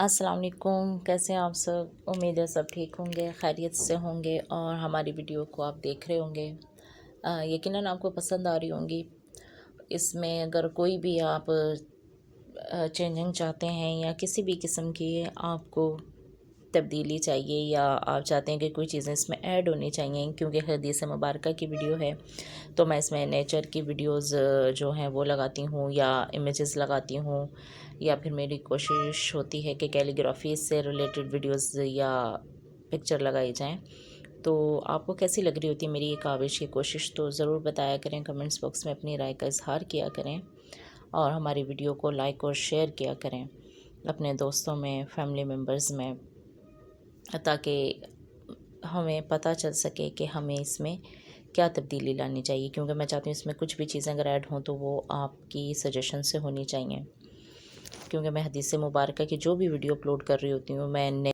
अस्सलाम वालेकुम। कैसे हैं आप सब? उम्मीद है सब ठीक होंगे, खैरियत से होंगे और हमारी वीडियो को आप देख रहे होंगे। यकीनन आपको पसंद आ रही होंगी। इसमें अगर कोई भी आप चेंजिंग चाहते हैं या किसी भी किस्म की आपको तब्दीली चाहिए या आप चाहते हैं कि कोई चीज़ें इसमें ऐड होनी चाहिए, क्योंकि हदीस मुबारक की वीडियो है तो मैं इसमें नेचर की वीडियोस जो हैं वो लगाती हूँ या इमेजेस लगाती हूँ, या फिर मेरी कोशिश होती है कि कैलीग्राफी से रिलेटेड वीडियोस या पिक्चर लगाई जाएं। तो आपको कैसी लग रही होती है मेरी ये काविश, ये कोशिश? तो ज़रूर बताया करें, कमेंट्स बॉक्स में अपनी राय का इजहार किया करें और हमारी वीडियो को लाइक और शेयर किया करें अपने दोस्तों में, फैमिली मेम्बर्स में, ताकि हमें पता चल सके कि हमें इसमें क्या तब्दीली लानी चाहिए। क्योंकि मैं चाहती हूँ इसमें कुछ भी चीज़ें अगर ऐड हों तो वो आपकी सजेशन से होनी चाहिए। क्योंकि मैं हदीस मुबारक की जो भी वीडियो अपलोड कर रही होती हूँ, मैं